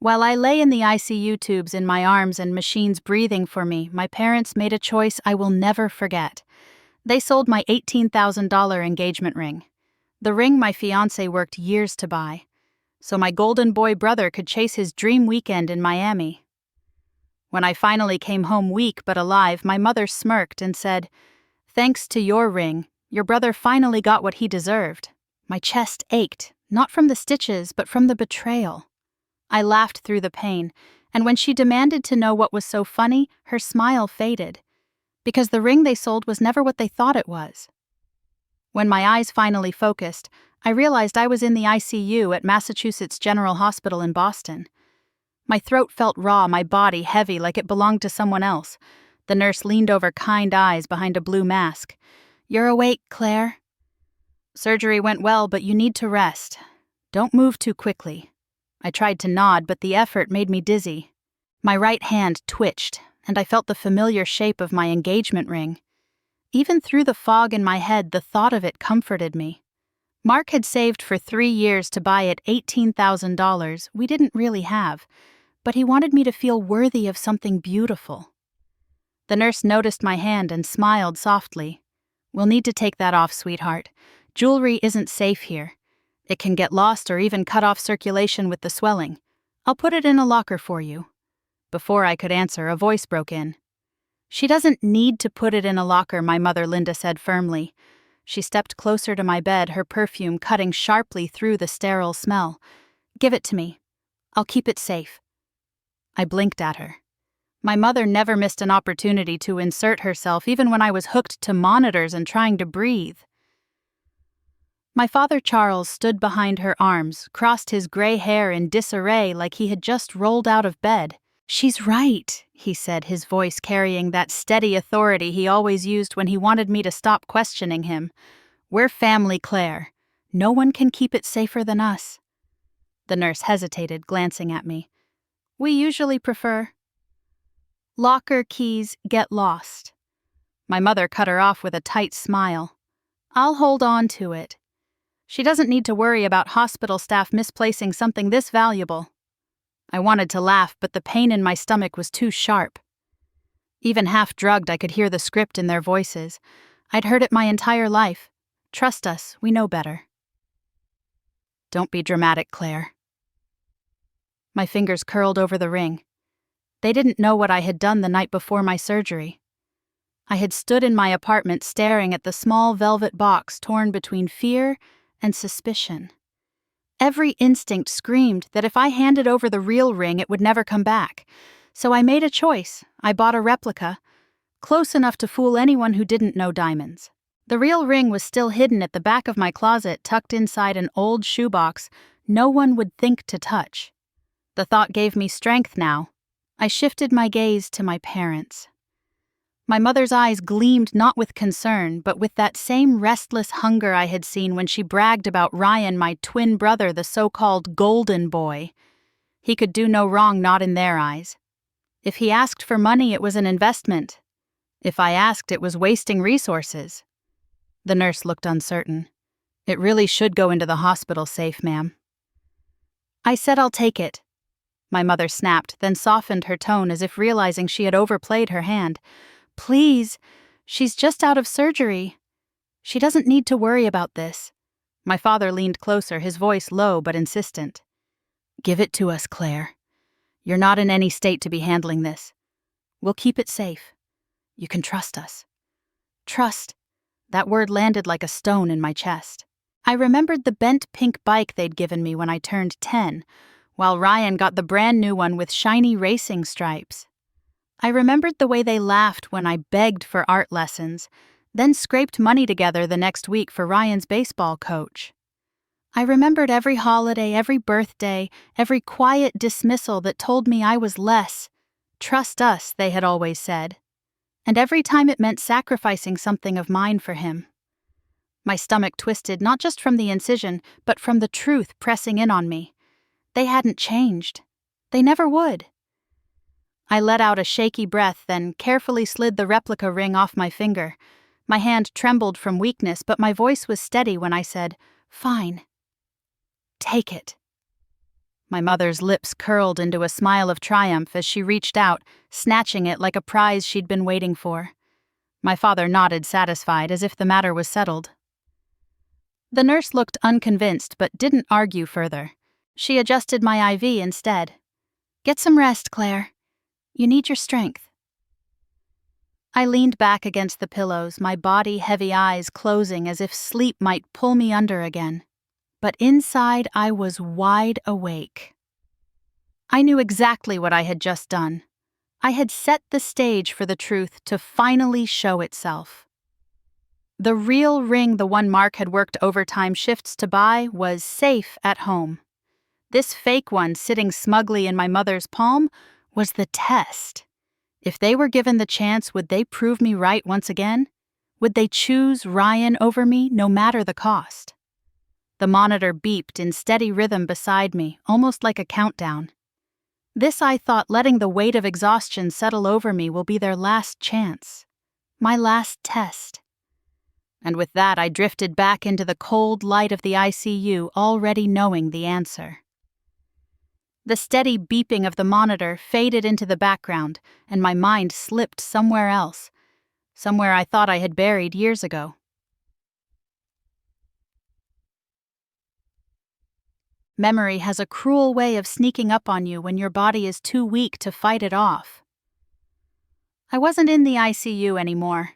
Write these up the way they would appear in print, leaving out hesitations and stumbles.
While I lay in the ICU tubes in my arms and machines breathing for me, my parents made a choice I will never forget. They sold my $18,000 engagement ring, the ring my fiancé worked years to buy, so my golden boy brother could chase his dream weekend in Miami. When I finally came home weak but alive, my mother smirked and said, "Thanks to your ring, your brother finally got what he deserved." My chest ached, not from the stitches but from the betrayal. I laughed through the pain, and when she demanded to know what was so funny, her smile faded, because the ring they sold was never what they thought it was. When my eyes finally focused, I realized I was in the ICU at Massachusetts General Hospital in Boston. My throat felt raw, my body heavy like it belonged to someone else. The nurse leaned over, kind eyes behind a blue mask. "You're awake, Claire. Surgery went well, but you need to rest. Don't move too quickly." I tried to nod, but the effort made me dizzy. My right hand twitched, and I felt the familiar shape of my engagement ring. Even through the fog in my head, the thought of it comforted me. Mark had saved for 3 years to buy it $18,000 we didn't really have, but he wanted me to feel worthy of something beautiful. The nurse noticed my hand and smiled softly. "We'll need to take that off, sweetheart. Jewelry isn't safe here. It can get lost or even cut off circulation with the swelling. I'll put it in a locker for you." Before I could answer, a voice broke in. "She doesn't need to put it in a locker," my mother Linda said firmly. She stepped closer to my bed, her perfume cutting sharply through the sterile smell. "Give it to me. I'll keep it safe." I blinked at her. My mother never missed an opportunity to insert herself, even when I was hooked to monitors and trying to breathe. My father Charles stood behind her arms, crossed his gray hair in disarray like he had just rolled out of bed. "She's right," he said, his voice carrying that steady authority he always used when he wanted me to stop questioning him. "We're family, Claire. No one can keep it safer than us." The nurse hesitated, glancing at me. "We usually prefer locker keys get lost." My mother cut her off with a tight smile. "I'll hold on to it. She doesn't need to worry about hospital staff misplacing something this valuable." I wanted to laugh, but the pain in my stomach was too sharp. Even half-drugged, I could hear the script in their voices. I'd heard it my entire life. "Trust us, we know better." "Don't be dramatic, Claire." My fingers curled over the ring. They didn't know what I had done the night before my surgery. I had stood in my apartment staring at the small velvet box torn between fear and suspicion. Every instinct screamed that if I handed over the real ring, it would never come back. So I made a choice. I bought a replica, close enough to fool anyone who didn't know diamonds. The real ring was still hidden at the back of my closet, tucked inside an old shoebox no one would think to touch. The thought gave me strength now. I shifted my gaze to my parents. My mother's eyes gleamed not with concern, but with that same restless hunger I had seen when she bragged about Ryan, my twin brother, the so-called golden boy. He could do no wrong, not in their eyes. If he asked for money, it was an investment. If I asked, it was wasting resources. The nurse looked uncertain. "It really should go into the hospital safe, ma'am." "I said I'll take it." My mother snapped, then softened her tone as if realizing she had overplayed her hand. "Please, she's just out of surgery. She doesn't need to worry about this." My father leaned closer, his voice low but insistent. "Give it to us, Claire. You're not in any state to be handling this. We'll keep it safe. You can trust us." Trust. That word landed like a stone in my chest. I remembered the bent pink bike they'd given me when I turned 10, while Ryan got the brand new one with shiny racing stripes. I remembered the way they laughed when I begged for art lessons, then scraped money together the next week for Ryan's baseball coach. I remembered every holiday, every birthday, every quiet dismissal that told me I was less. "Trust us," they had always said. And every time it meant sacrificing something of mine for him. My stomach twisted not just from the incision, but from the truth pressing in on me. They hadn't changed. They never would. I let out a shaky breath, then carefully slid the replica ring off my finger. My hand trembled from weakness, but my voice was steady when I said, "Fine. Take it." My mother's lips curled into a smile of triumph as she reached out, snatching it like a prize she'd been waiting for. My father nodded satisfied, as if the matter was settled. The nurse looked unconvinced but didn't argue further. She adjusted my IV instead. "Get some rest, Claire. You need your strength." I leaned back against the pillows, my body heavy, eyes closing as if sleep might pull me under again. But inside I was wide awake. I knew exactly what I had just done. I had set the stage for the truth to finally show itself. The real ring the one Mark had worked overtime shifts to buy was safe at home. This fake one sitting smugly in my mother's palm was the test. If they were given the chance, would they prove me right once again? Would they choose Ryan over me, no matter the cost? The monitor beeped in steady rhythm beside me, almost like a countdown. This, I thought, letting the weight of exhaustion settle over me, will be their last chance. My last test. And with that, I drifted back into the cold light of the ICU, already knowing the answer. The steady beeping of the monitor faded into the background, and my mind slipped somewhere else, somewhere I thought I had buried years ago. Memory has a cruel way of sneaking up on you when your body is too weak to fight it off. I wasn't in the ICU anymore.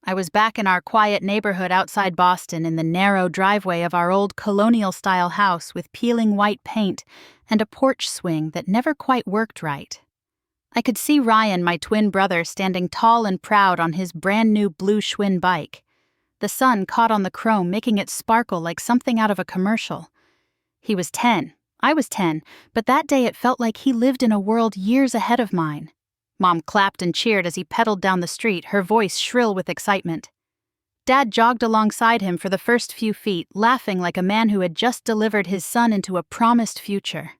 I was back in our quiet neighborhood outside Boston, in the narrow driveway of our old colonial-style house with peeling white paint and a porch swing that never quite worked right. I could see Ryan, my twin brother, standing tall and proud on his brand-new blue Schwinn bike. The sun caught on the chrome, making it sparkle like something out of a commercial. He was 10. I was 10, but that day it felt like he lived in a world years ahead of mine. Mom clapped and cheered as he pedaled down the street, her voice shrill with excitement. Dad jogged alongside him for the first few feet, laughing like a man who had just delivered his son into a promised future.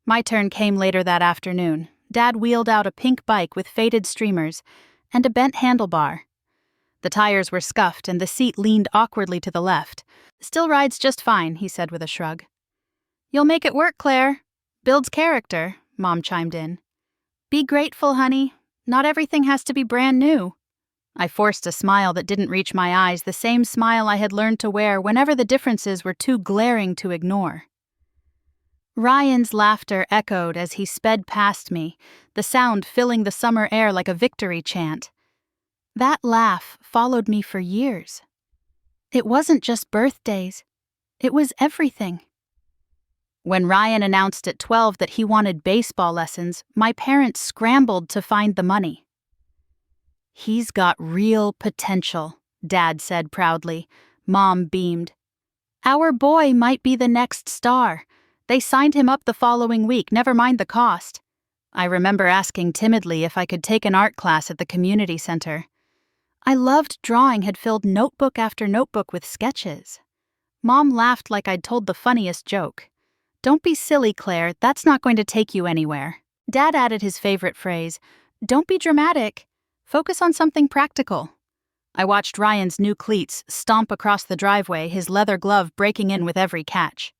My turn came later that afternoon. Dad wheeled out a pink bike with faded streamers and a bent handlebar. The tires were scuffed and the seat leaned awkwardly to the left. "Still rides just fine," he said with a shrug. "You'll make it work, Claire. Builds character," Mom chimed in. "Be grateful, honey. Not everything has to be brand new." I forced a smile that didn't reach my eyes, the same smile I had learned to wear whenever the differences were too glaring to ignore. Ryan's laughter echoed as he sped past me, the sound filling the summer air like a victory chant. That laugh followed me for years. It wasn't just birthdays. It was everything. When Ryan announced at 12 that he wanted baseball lessons, my parents scrambled to find the money. "He's got real potential," Dad said proudly. Mom beamed. "Our boy might be the next star. They signed him up the following week, never mind the cost." I remember asking timidly if I could take an art class at the community center. I loved drawing, had filled notebook after notebook with sketches. Mom laughed like I'd told the funniest joke. "Don't be silly, Claire, that's not going to take you anywhere." Dad added his favorite phrase, "Don't be dramatic. Focus on something practical." I watched Ryan's new cleats stomp across the driveway, his leather glove breaking in with every catch.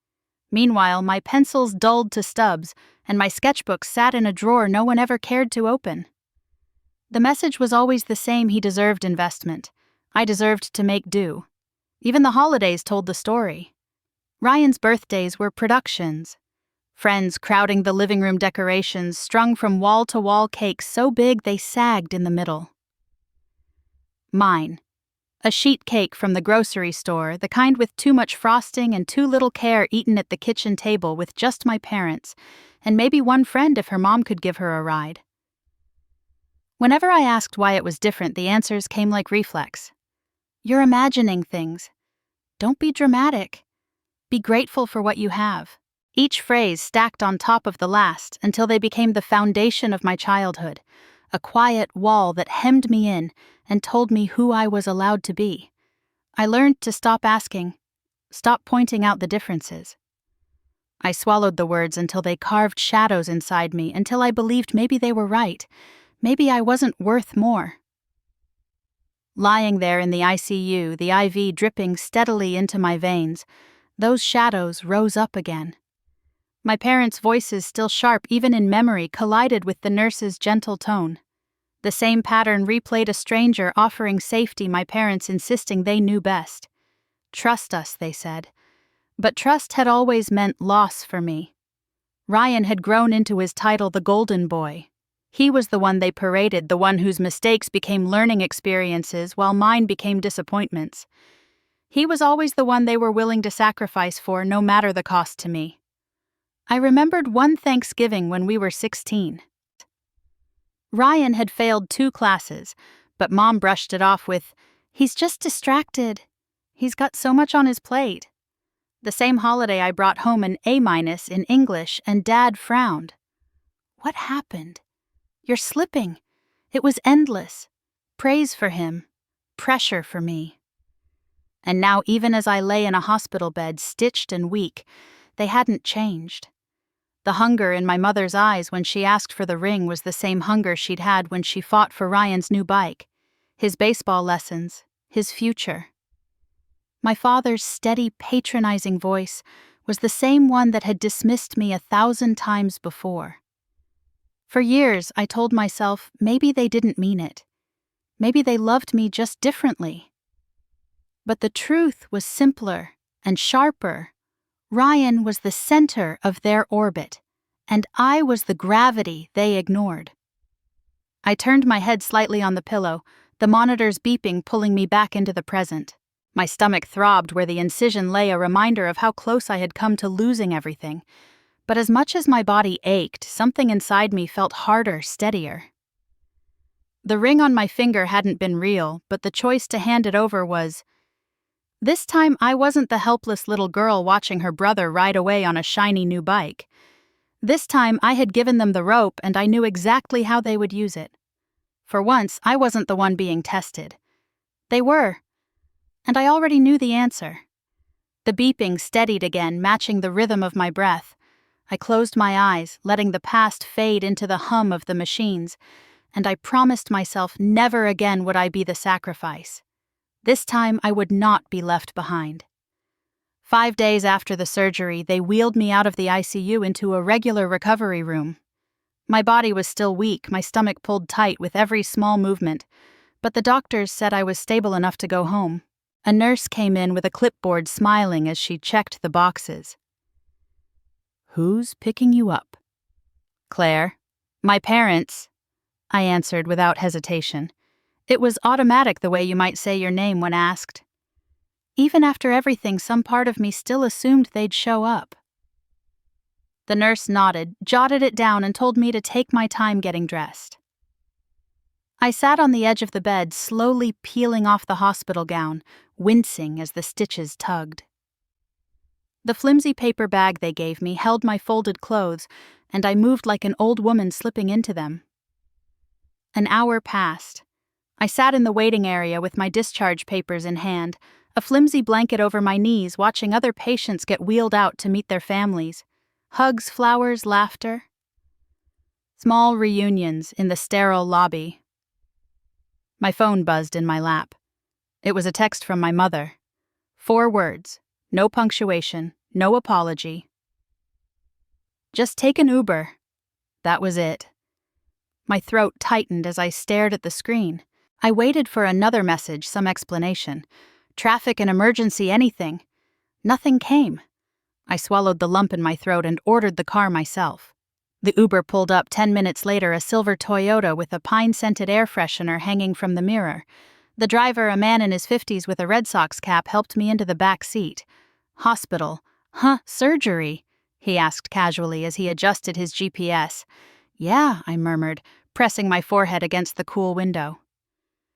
Meanwhile, my pencils dulled to stubs, and my sketchbook sat in a drawer no one ever cared to open. The message was always the same: he deserved investment. I deserved to make do. Even the holidays told the story. Ryan's birthdays were productions. Friends crowding the living room decorations, strung from wall-to-wall cakes so big they sagged in the middle. Mine. A sheet cake from the grocery store, the kind with too much frosting and too little care, eaten at the kitchen table with just my parents, and maybe one friend if her mom could give her a ride. Whenever I asked why it was different, the answers came like reflex. "You're imagining things. Don't be dramatic. Be grateful for what you have." Each phrase stacked on top of the last until they became the foundation of my childhood, a quiet wall that hemmed me in and told me who I was allowed to be. I learned to stop asking, stop pointing out the differences. I swallowed the words until they carved shadows inside me, until I believed maybe they were right. Maybe I wasn't worth more. Lying there in the ICU, the IV dripping steadily into my veins, those shadows rose up again. My parents' voices, still sharp even in memory, collided with the nurse's gentle tone. The same pattern replayed, a stranger offering safety, my parents insisting they knew best. "Trust us," they said. But trust had always meant loss for me. Ryan had grown into his title, the Golden Boy. He was the one they paraded, the one whose mistakes became learning experiences while mine became disappointments. He was always the one they were willing to sacrifice for, no matter the cost to me. I remembered one Thanksgiving when we were 16. Ryan had failed 2 classes, but Mom brushed it off with, "He's just distracted. He's got so much on his plate." The same holiday I brought home an A- in English, and Dad frowned. "What happened?" "You're slipping." It was endless. Praise for him. Pressure for me. And now, even as I lay in a hospital bed, stitched and weak, they hadn't changed. The hunger in my mother's eyes when she asked for the ring was the same hunger she'd had when she fought for Ryan's new bike, his baseball lessons, his future. My father's steady, patronizing voice was the same one that had dismissed me 1,000 times before. For years, I told myself maybe they didn't mean it. Maybe they loved me just differently. But the truth was simpler and sharper. Ryan was the center of their orbit, and I was the gravity they ignored. I turned my head slightly on the pillow, the monitors beeping, pulling me back into the present. My stomach throbbed where the incision lay, a reminder of how close I had come to losing everything. But as much as my body ached, something inside me felt harder, steadier. The ring on my finger hadn't been real, but the choice to hand it over was. This time I wasn't the helpless little girl watching her brother ride away on a shiny new bike. This time I had given them the rope, and I knew exactly how they would use it. For once, I wasn't the one being tested. They were. And I already knew the answer. The beeping steadied again, matching the rhythm of my breath. I closed my eyes, letting the past fade into the hum of the machines, and I promised myself never again would I be the sacrifice. This time I would not be left behind. 5 days after the surgery, they wheeled me out of the ICU into a regular recovery room. My body was still weak, my stomach pulled tight with every small movement, but the doctors said I was stable enough to go home. A nurse came in with a clipboard, smiling as she checked the boxes. "Who's picking you up?" "Claire." "My parents," I answered without hesitation. It was automatic, the way you might say your name when asked. Even after everything, some part of me still assumed they'd show up. The nurse nodded, jotted it down, and told me to take my time getting dressed. I sat on the edge of the bed, slowly peeling off the hospital gown, wincing as the stitches tugged. The flimsy paper bag they gave me held my folded clothes, and I moved like an old woman slipping into them. An hour passed. I sat in the waiting area with my discharge papers in hand, a flimsy blanket over my knees, watching other patients get wheeled out to meet their families. Hugs, flowers, laughter. Small reunions in the sterile lobby. My phone buzzed in my lap. It was a text from my mother. 4 words, no punctuation, no apology. "Just take an Uber." That was it. My throat tightened as I stared at the screen. I waited for another message, some explanation. Traffic, an emergency, anything. Nothing came. I swallowed the lump in my throat and ordered the car myself. The Uber pulled up 10 minutes later, a silver Toyota with a pine-scented air freshener hanging from the mirror. The driver, a man in his 50s with a Red Sox cap, helped me into the back seat. "Hospital. Huh, surgery?" he asked casually as he adjusted his GPS. "Yeah," I murmured, pressing my forehead against the cool window.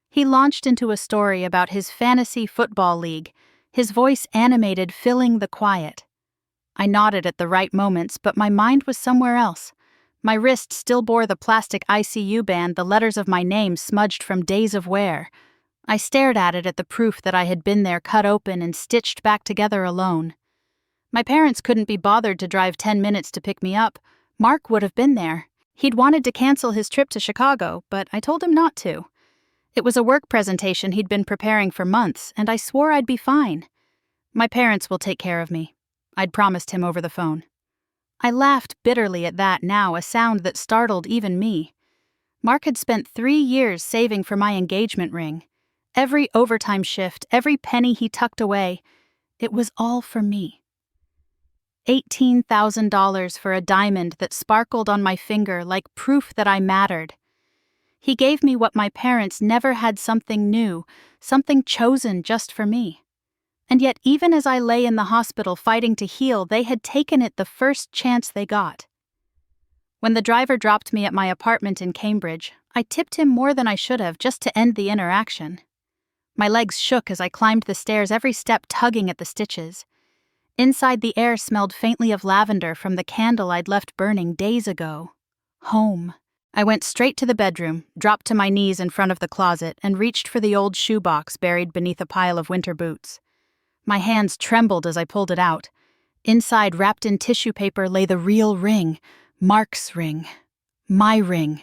He launched into a story about his fantasy football league, his voice animated, filling the quiet. I nodded at the right moments, but my mind was somewhere else. My wrist still bore the plastic ICU band, the letters of my name smudged from days of wear. I stared at it, at the proof that I had been there, cut open and stitched back together alone. My parents couldn't be bothered to drive 10 minutes to pick me up. Mark would have been there. He'd wanted to cancel his trip to Chicago, but I told him not to. It was a work presentation he'd been preparing for months, and I swore I'd be fine. "My parents will take care of me," I'd promised him over the phone. I laughed bitterly at that now, a sound that startled even me. Mark had spent 3 years saving for my engagement ring. Every overtime shift, every penny he tucked away, it was all for me. $18,000 for a diamond that sparkled on my finger like proof that I mattered. He gave me what my parents never had, something new, something chosen just for me. And yet, even as I lay in the hospital fighting to heal, they had taken it the first chance they got. When the driver dropped me at my apartment in Cambridge, I tipped him more than I should have just to end the interaction. My legs shook as I climbed the stairs, every step tugging at the stitches. Inside, the air smelled faintly of lavender from the candle I'd left burning days ago. Home. I went straight to the bedroom, dropped to my knees in front of the closet, and reached for the old shoebox buried beneath a pile of winter boots. My hands trembled as I pulled it out. Inside, wrapped in tissue paper, lay the real ring. Mark's ring. My ring.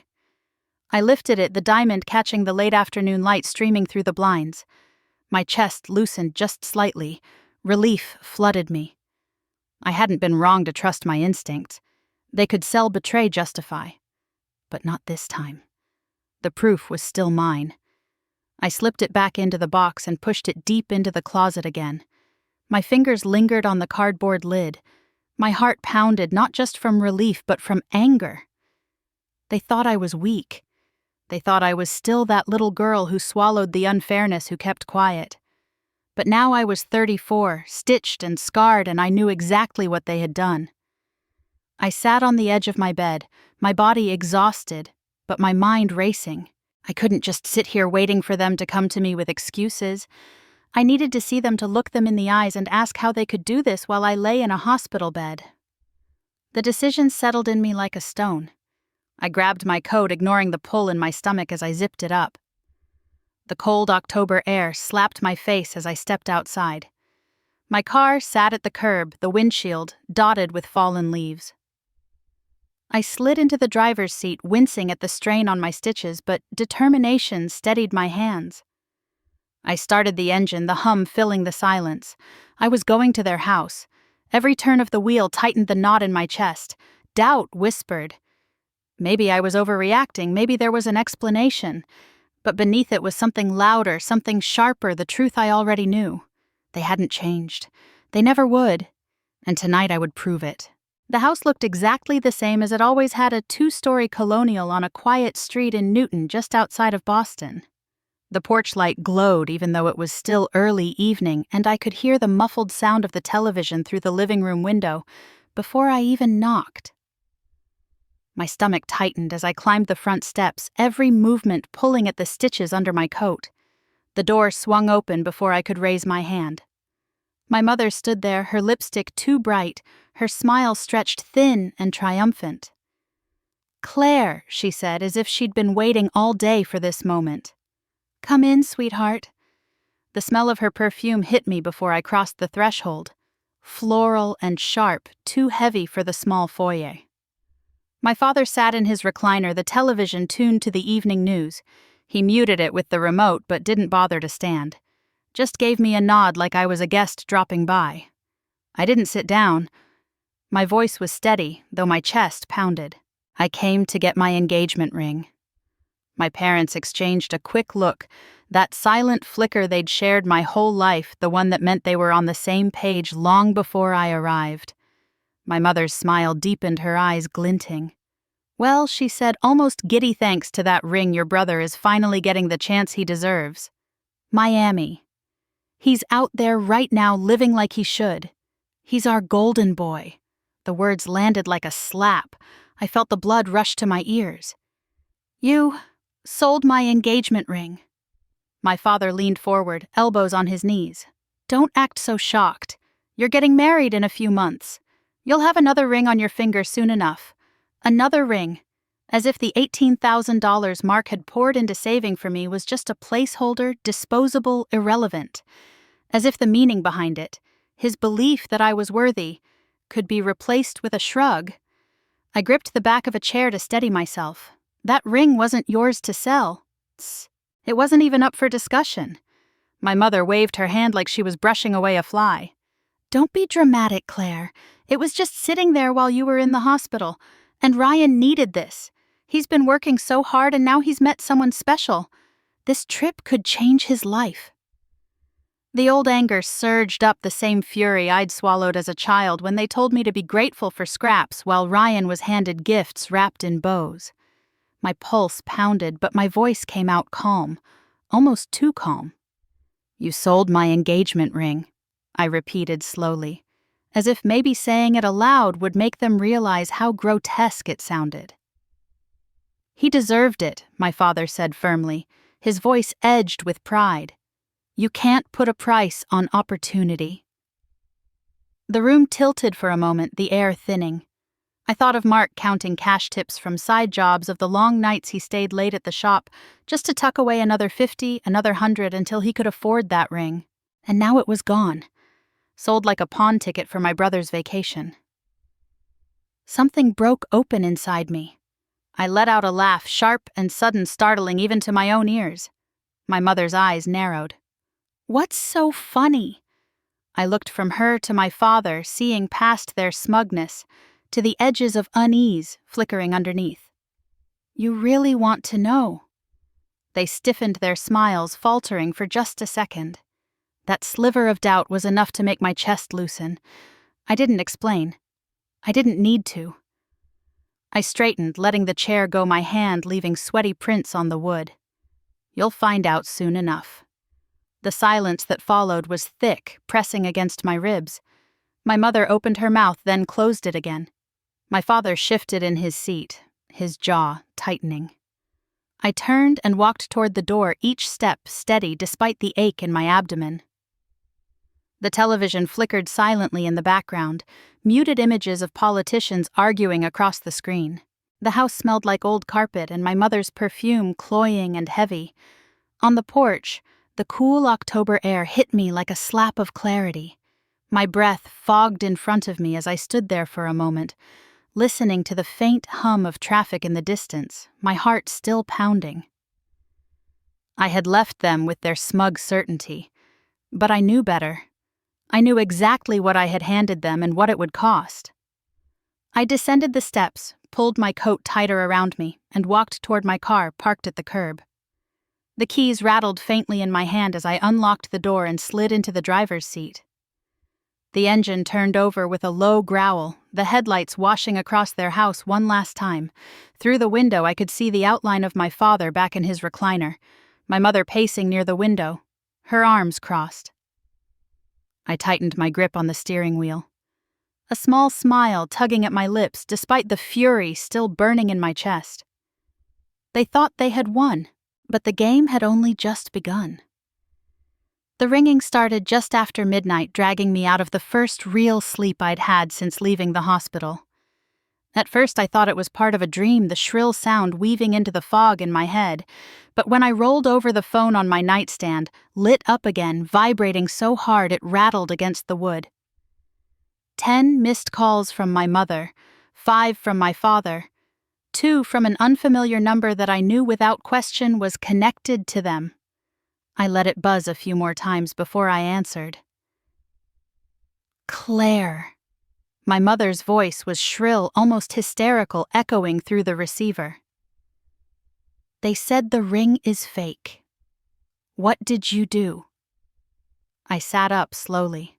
I lifted it, the diamond catching the late afternoon light streaming through the blinds. My chest loosened just slightly. Relief flooded me. I hadn't been wrong to trust my instincts. They could sell, betray, justify. But not this time. The proof was still mine. I slipped it back into the box and pushed it deep into the closet again. My fingers lingered on the cardboard lid. My heart pounded, not just from relief, but from anger. They thought I was weak. They thought I was still that little girl who swallowed the unfairness, who kept quiet. But now I was 34, stitched and scarred, and I knew exactly what they had done. I sat on the edge of my bed, my body exhausted, but my mind racing. I couldn't just sit here waiting for them to come to me with excuses. I needed to see them, to look them in the eyes and ask how they could do this while I lay in a hospital bed. The decision settled in me like a stone. I grabbed my coat, ignoring the pull in my stomach as I zipped it up. The cold October air slapped my face as I stepped outside. My car sat at the curb, the windshield dotted with fallen leaves. I slid into the driver's seat, wincing at the strain on my stitches, but determination steadied my hands. I started the engine, the hum filling the silence. I was going to their house. Every turn of the wheel tightened the knot in my chest. Doubt whispered. Maybe I was overreacting, maybe there was an explanation. But beneath it was something louder, something sharper, the truth I already knew. They hadn't changed. They never would. And tonight I would prove it. The house looked exactly the same as it always had, a 2-story colonial on a quiet street in Newton, just outside of Boston. The porch light glowed even though it was still early evening, and I could hear the muffled sound of the television through the living room window before I even knocked. My stomach tightened as I climbed the front steps, every movement pulling at the stitches under my coat. The door swung open before I could raise my hand. My mother stood there, her lipstick too bright, her smile stretched thin and triumphant. "Claire," she said, as if she'd been waiting all day for this moment. "Come in, sweetheart." The smell of her perfume hit me before I crossed the threshold. Floral and sharp, too heavy for the small foyer. My father sat in his recliner, the television tuned to the evening news. He muted it with the remote but didn't bother to stand. Just gave me a nod like I was a guest dropping by. I didn't sit down. My voice was steady, though my chest pounded. I came to get my engagement ring. My parents exchanged a quick look, that silent flicker they'd shared my whole life, the one that meant they were on the same page long before I arrived. My mother's smile deepened, her eyes glinting. "Well," she said, almost giddy, "thanks to that ring, your brother is finally getting the chance he deserves. Miami. He's out there right now living like he should. He's our golden boy." The words landed like a slap. I felt the blood rush to my ears. "You sold my engagement ring." My father leaned forward, elbows on his knees. "Don't act so shocked. You're getting married in a few months. You'll have another ring on your finger soon enough. Another ring." As if the $18,000 Mark had poured into saving for me was just a placeholder, disposable, irrelevant. As if the meaning behind it, his belief that I was worthy, could be replaced with a shrug. I gripped the back of a chair to steady myself. That ring wasn't yours to sell. It wasn't even up for discussion. My mother waved her hand like she was brushing away a fly. Don't be dramatic, Claire. It was just sitting there while you were in the hospital, and Ryan needed this. He's been working so hard and now he's met someone special. This trip could change his life. The old anger surged up, the same fury I'd swallowed as a child when they told me to be grateful for scraps while Ryan was handed gifts wrapped in bows. My pulse pounded, but my voice came out calm, almost too calm. You sold my engagement ring, I repeated slowly, as if maybe saying it aloud would make them realize how grotesque it sounded. He deserved it, my father said firmly, his voice edged with pride. You can't put a price on opportunity. The room tilted for a moment, the air thinning. I thought of Mark counting cash tips from side jobs of the long nights he stayed late at the shop just to tuck away another 50, another 100 until he could afford that ring. And now it was gone. Sold like a pawn ticket for my brother's vacation. Something broke open inside me. I let out a laugh, sharp and sudden, startling even to my own ears. My mother's eyes narrowed. What's so funny? I looked from her to my father, seeing past their smugness, to the edges of unease flickering underneath. You really want to know? They stiffened their smiles, faltering for just a second. That sliver of doubt was enough to make my chest loosen. I didn't explain. I didn't need to. I straightened, letting the chair go my hand, leaving sweaty prints on the wood. You'll find out soon enough. The silence that followed was thick, pressing against my ribs. My mother opened her mouth, then closed it again. My father shifted in his seat, his jaw tightening. I turned and walked toward the door, each step steady despite the ache in my abdomen. The television flickered silently in the background, muted images of politicians arguing across the screen. The house smelled like old carpet and my mother's perfume cloying and heavy. On the porch, the cool October air hit me like a slap of clarity. My breath fogged in front of me as I stood there for a moment, listening to the faint hum of traffic in the distance, my heart still pounding. I had left them with their smug certainty, but I knew better. I knew exactly what I had handed them and what it would cost. I descended the steps, pulled my coat tighter around me, and walked toward my car parked at the curb. The keys rattled faintly in my hand as I unlocked the door and slid into the driver's seat. The engine turned over with a low growl, the headlights washing across their house one last time. Through the window I could see the outline of my father back in his recliner, my mother pacing near the window, her arms crossed. I tightened my grip on the steering wheel. A small smile tugging at my lips despite the fury still burning in my chest. They thought they had won, but the game had only just begun. The ringing started just after midnight, dragging me out of the first real sleep I'd had since leaving the hospital. At first I thought it was part of a dream, the shrill sound weaving into the fog in my head, but when I rolled over the phone on my nightstand, lit up again, vibrating so hard it rattled against the wood. 10 missed calls from my mother, 5 from my father, 2 from an unfamiliar number that I knew without question was connected to them. I let it buzz a few more times before I answered. Claire. My mother's voice was shrill, almost hysterical, echoing through the receiver. They said the ring is fake. What did you do? I sat up slowly.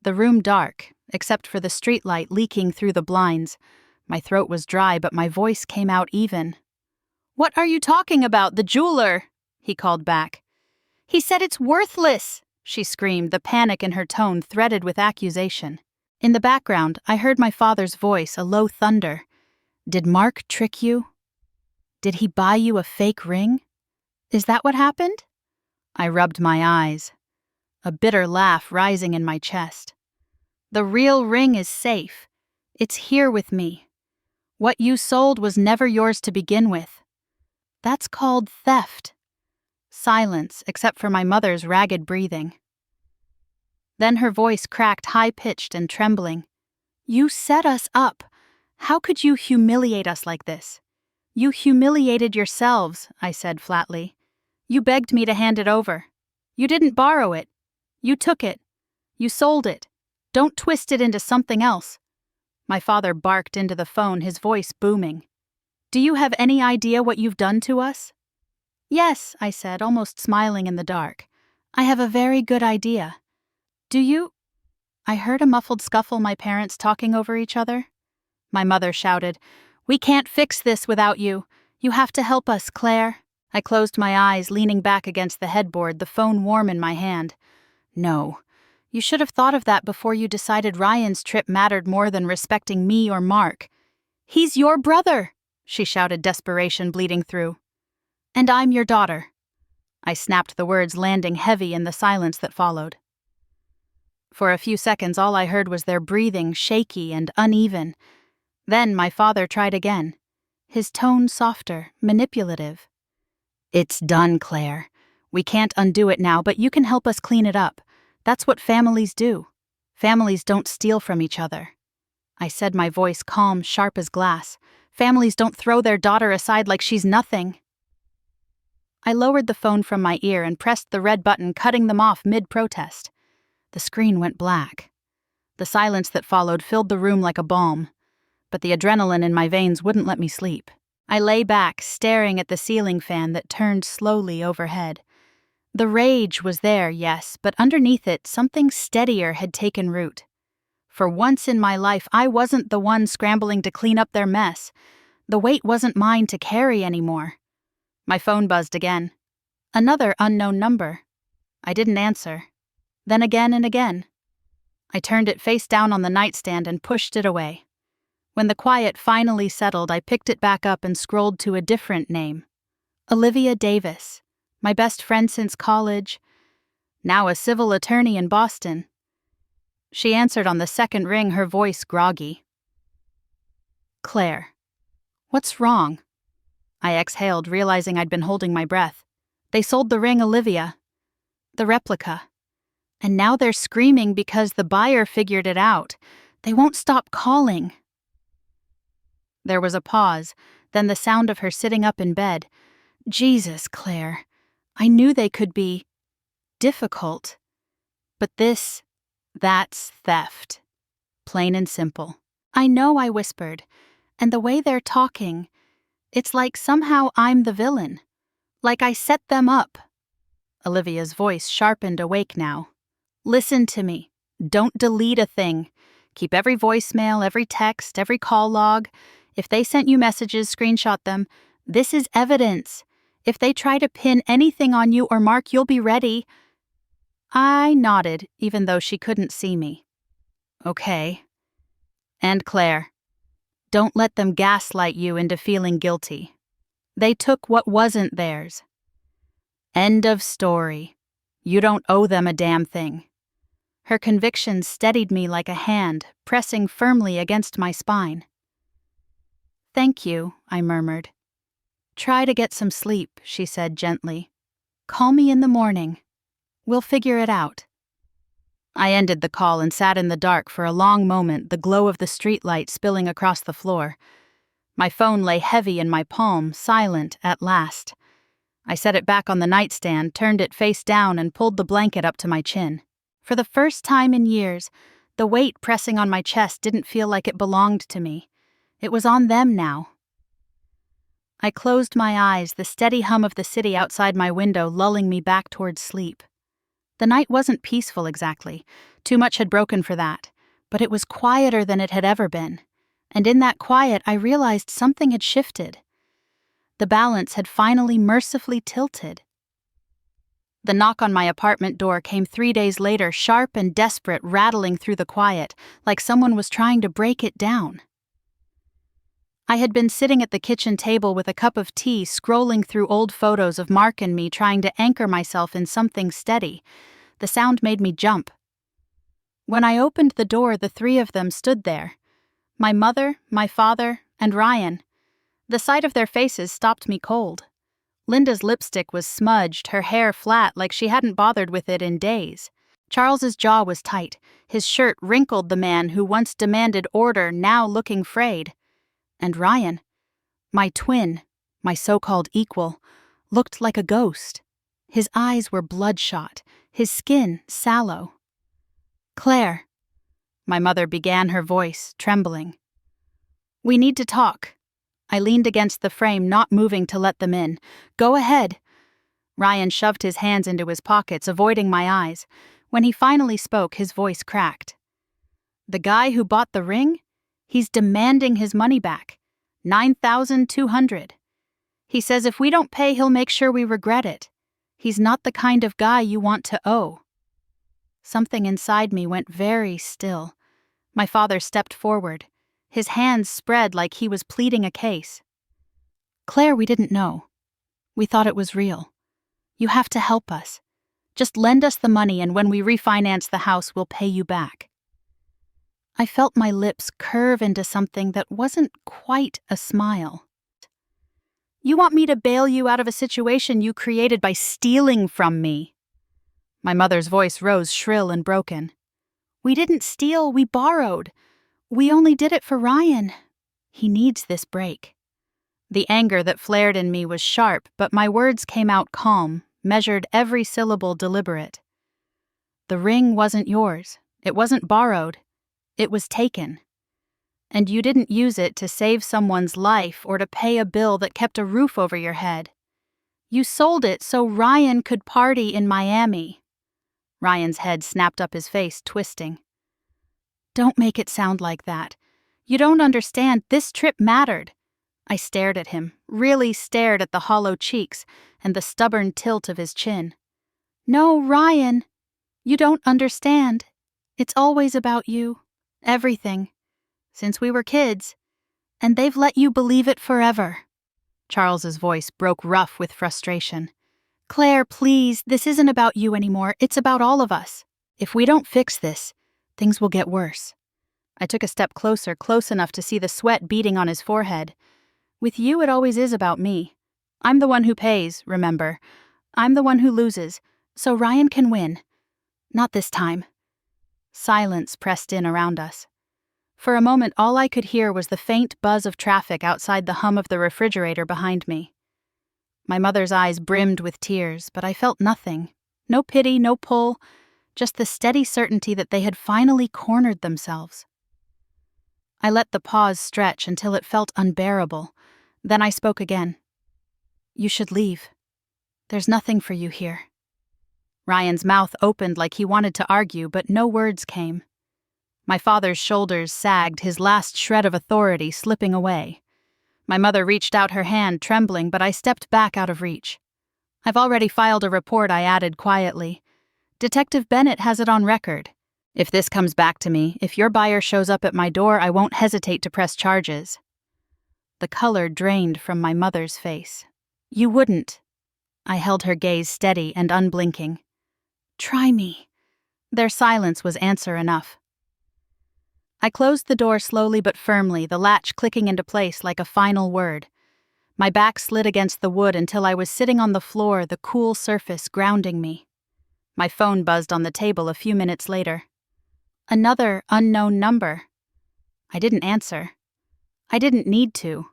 The room dark, except for the streetlight leaking through the blinds. My throat was dry, but my voice came out even. What are you talking about, the jeweler? He called back. He said it's worthless, she screamed, the panic in her tone threaded with accusation. In the background, I heard my father's voice, a low thunder. Did Mark trick you? Did he buy you a fake ring? Is that what happened? I rubbed my eyes, a bitter laugh rising in my chest. The real ring is safe. It's here with me. What you sold was never yours to begin with. That's called theft. Silence, except for my mother's ragged breathing. Then her voice cracked, high-pitched and trembling. You set us up. How could you humiliate us like this? You humiliated yourselves, I said flatly. You begged me to hand it over. You didn't borrow it. You took it. You sold it. Don't twist it into something else. My father barked into the phone, his voice booming. Do you have any idea what you've done to us? Yes, I said, almost smiling in the dark. I have a very good idea. Do you? I heard a muffled scuffle, my parents talking over each other. My mother shouted, We can't fix this without you. You have to help us, Claire. I closed my eyes, leaning back against the headboard, the phone warm in my hand. No. You should have thought of that before you decided Ryan's trip mattered more than respecting me or Mark. He's your brother, she shouted, desperation bleeding through. And I'm your daughter. I snapped the words, landing heavy in the silence that followed. For a few seconds, all I heard was their breathing, shaky and uneven. Then my father tried again, his tone softer, manipulative. It's done, Claire. We can't undo it now, but you can help us clean it up. That's what families do. Families don't steal from each other. I said, my voice calm, sharp as glass. Families don't throw their daughter aside like she's nothing. I lowered the phone from my ear and pressed the red button, cutting them off mid-protest. The screen went black. The silence that followed filled the room like a balm, but the adrenaline in my veins wouldn't let me sleep. I lay back, staring at the ceiling fan that turned slowly overhead. The rage was there, yes, but underneath it, something steadier had taken root. For once in my life, I wasn't the one scrambling to clean up their mess. The weight wasn't mine to carry anymore. My phone buzzed again. Another unknown number. I didn't answer. Then again and again. I turned it face down on the nightstand and pushed it away. When the quiet finally settled, I picked it back up and scrolled to a different name. Olivia Davis, my best friend since college, now a civil attorney in Boston. She answered on the second ring, her voice groggy. Claire. What's wrong? I exhaled, realizing I'd been holding my breath. They sold the ring, Olivia. The replica. And now they're screaming because the buyer figured it out. They won't stop calling. There was a pause, then the sound of her sitting up in bed. Jesus, Claire. I knew they could be difficult. But that's theft. Plain and simple. I know, I whispered. And the way they're talking, it's like somehow I'm the villain. Like I set them up. Olivia's voice sharpened, awake now. Listen to me. Don't delete a thing. Keep every voicemail, every text, every call log. If they sent you messages, screenshot them. This is evidence. If they try to pin anything on you or Mark, you'll be ready. I nodded, even though she couldn't see me. Okay. And Claire, don't let them gaslight you into feeling guilty. They took what wasn't theirs. End of story. You don't owe them a damn thing. Her conviction steadied me like a hand, pressing firmly against my spine. Thank you, I murmured. Try to get some sleep, she said gently. Call me in the morning. We'll figure it out. I ended the call and sat in the dark for a long moment, the glow of the streetlight spilling across the floor. My phone lay heavy in my palm, silent at last. I set it back on the nightstand, turned it face down, and pulled the blanket up to my chin. For the first time in years, the weight pressing on my chest didn't feel like it belonged to me. It was on them now. I closed my eyes, the steady hum of the city outside my window lulling me back towards sleep. The night wasn't peaceful exactly. Too much had broken for that. But it was quieter than it had ever been. And in that quiet, I realized something had shifted. The balance had finally mercifully tilted. The knock on my apartment door came 3 days later, sharp and desperate, rattling through the quiet, like someone was trying to break it down. I had been sitting at the kitchen table with a cup of tea, scrolling through old photos of Mark and me, trying to anchor myself in something steady. The sound made me jump. When I opened the door, the three of them stood there. My mother, my father, and Ryan. The sight of their faces stopped me cold. Linda's lipstick was smudged, her hair flat like she hadn't bothered with it in days. Charles's jaw was tight, his shirt wrinkled, the man who once demanded order, now looking frayed. And Ryan, my twin, my so-called equal, looked like a ghost. His eyes were bloodshot, his skin sallow. Claire, My mother began, her voice trembling. "We need to talk." I leaned against the frame, not moving to let them in. "Go ahead." Ryan shoved his hands into his pockets, avoiding my eyes. When he finally spoke, his voice cracked. "The guy who bought the ring? He's demanding his money back. $9,200. He says if we don't pay, he'll make sure we regret it. He's not the kind of guy you want to owe." Something inside me went very still. My father stepped forward, his hands spread like he was pleading a case. "Claire, we didn't know. We thought it was real. You have to help us. Just lend us the money, and when we refinance the house, we'll pay you back." I felt my lips curve into something that wasn't quite a smile. "You want me to bail you out of a situation you created by stealing from me?" My mother's voice rose shrill and broken. "We didn't steal, we borrowed. We only did it for Ryan. He needs this break." The anger that flared in me was sharp, but my words came out calm, measured, every syllable deliberate. "The ring wasn't yours. It wasn't borrowed. It was taken. And you didn't use it to save someone's life or to pay a bill that kept a roof over your head. You sold it so Ryan could party in Miami." Ryan's head snapped up, his face twisting. "Don't make it sound like that. You don't understand. This trip mattered." I stared at him, really stared at the hollow cheeks and the stubborn tilt of his chin. "No, Ryan, you don't understand. It's always about you. Everything. Since we were kids. And they've let you believe it forever." Charles's voice broke rough with frustration. "Claire, please, this isn't about you anymore. It's about all of us. If we don't fix this, things will get worse." I took a step closer, close enough to see the sweat beading on his forehead. "With you, it always is about me. I'm the one who pays, remember. I'm the one who loses, so Ryan can win. Not this time." Silence pressed in around us. For a moment, all I could hear was the faint buzz of traffic outside, the hum of the refrigerator behind me. My mother's eyes brimmed with tears, but I felt nothing. No pity, no pull, just the steady certainty that they had finally cornered themselves. I let the pause stretch until it felt unbearable. Then I spoke again. "You should leave. There's nothing for you here." Ryan's mouth opened like he wanted to argue, but no words came. My father's shoulders sagged, his last shred of authority slipping away. My mother reached out her hand, trembling, but I stepped back out of reach. "I've already filed a report," I added quietly. "Detective Bennett has it on record. If this comes back to me, if your buyer shows up at my door, I won't hesitate to press charges." The color drained from my mother's face. "You wouldn't." I held her gaze steady and unblinking. "Try me." Their silence was answer enough. I closed the door slowly but firmly, the latch clicking into place like a final word. My back slid against the wood until I was sitting on the floor, the cool surface grounding me. My phone buzzed on the table a few minutes later. Another unknown number. I didn't answer. I didn't need to.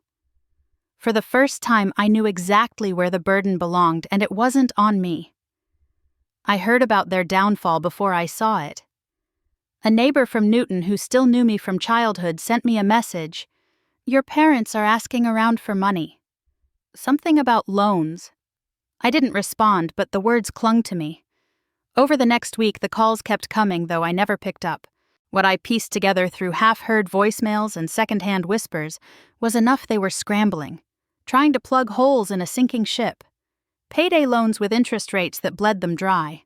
For the first time, I knew exactly where the burden belonged, and it wasn't on me. I heard about their downfall before I saw it. A neighbor from Newton who still knew me from childhood sent me a message. "Your parents are asking around for money." Something about loans. I didn't respond, but the words clung to me. Over the next week, the calls kept coming, though I never picked up. What I pieced together through half-heard voicemails and second-hand whispers was enough. They were scrambling, trying to plug holes in a sinking ship. Payday loans with interest rates that bled them dry.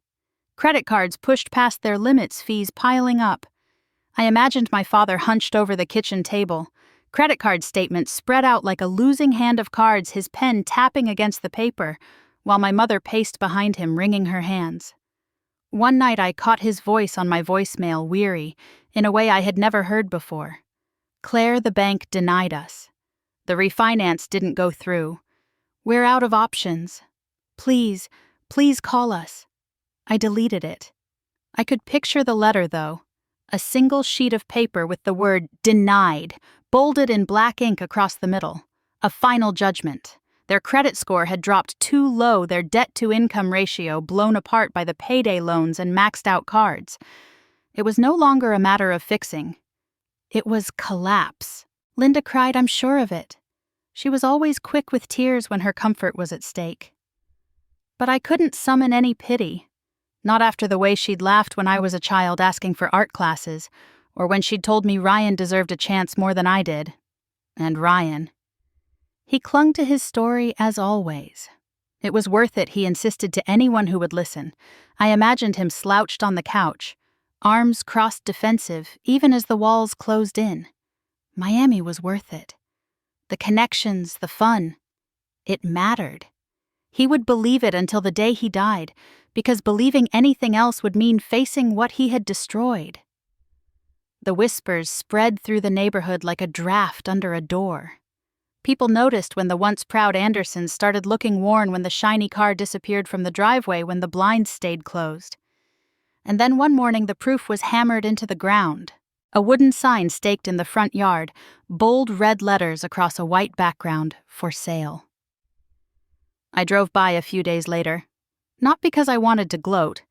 Credit cards pushed past their limits, fees piling up. I imagined my father hunched over the kitchen table, credit card statements spread out like a losing hand of cards, his pen tapping against the paper, while my mother paced behind him, wringing her hands. One night I caught his voice on my voicemail, weary, in a way I had never heard before. "Claire, the bank denied us. The refinance didn't go through. We're out of options. Please, please call us." I deleted it. I could picture the letter, though. A single sheet of paper with the word "denied" bolded in black ink across the middle. A final judgment. Their credit score had dropped too low, their debt-to-income ratio blown apart by the payday loans and maxed-out cards. It was no longer a matter of fixing. It was collapse. Linda cried, I'm sure of it. She was always quick with tears when her comfort was at stake. But I couldn't summon any pity. Not after the way she'd laughed when I was a child asking for art classes, or when she'd told me Ryan deserved a chance more than I did. And Ryan. He clung to his story as always. It was worth it, he insisted to anyone who would listen. I imagined him slouched on the couch, arms crossed defensive, even as the walls closed in. Miami was worth it. The connections, the fun. It mattered. He would believe it until the day he died, because believing anything else would mean facing what he had destroyed. The whispers spread through the neighborhood like a draft under a door. People noticed when the once proud Andersons started looking worn when the shiny car disappeared from the driveway when the blinds stayed closed. And then one morning the proof was hammered into the ground. A wooden sign staked in the front yard, bold red letters across a white background, for sale. I drove by a few days later, not because I wanted to gloat,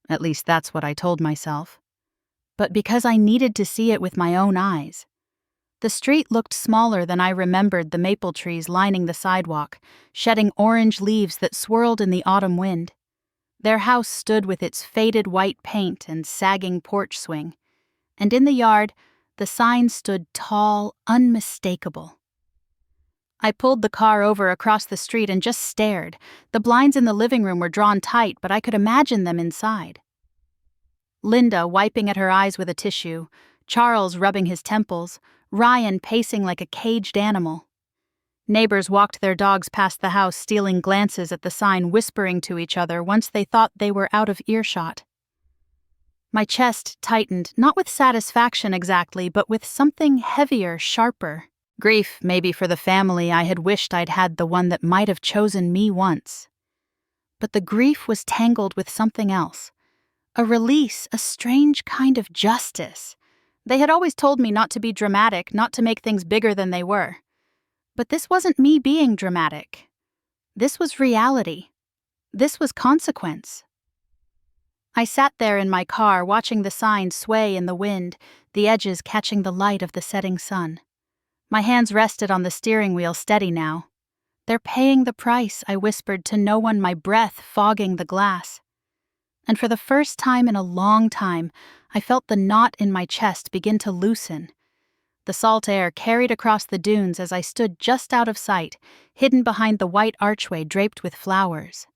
at least that's what I told myself, but because I needed to see it with my own eyes. The street looked smaller than I remembered the maple trees lining the sidewalk, shedding orange leaves that swirled in the autumn wind. Their house stood with its faded white paint and sagging porch swing, and in the yard, the sign stood tall, unmistakable. I pulled the car over across the street and just stared. The blinds in the living room were drawn tight, but I could imagine them inside. Linda wiping at her eyes with a tissue, Charles rubbing his temples, Ryan pacing like a caged animal. Neighbors walked their dogs past the house, stealing glances at the sign, whispering to each other once they thought they were out of earshot. My chest tightened, not with satisfaction exactly, but with something heavier, sharper. Grief, maybe, for the family I had wished I'd had, the one that might have chosen me once. But the grief was tangled with something else. A release, a strange kind of justice. They had always told me not to be dramatic, not to make things bigger than they were. But this wasn't me being dramatic. This was reality. This was consequence. I sat there in my car, watching the sign sway in the wind, the edges catching the light of the setting sun. My hands rested on the steering wheel, steady now. They're paying the price, I whispered to no one, my breath fogging the glass. And for the first time in a long time, I felt the knot in my chest begin to loosen. The salt air carried across the dunes as I stood just out of sight, hidden behind the white archway draped with flowers.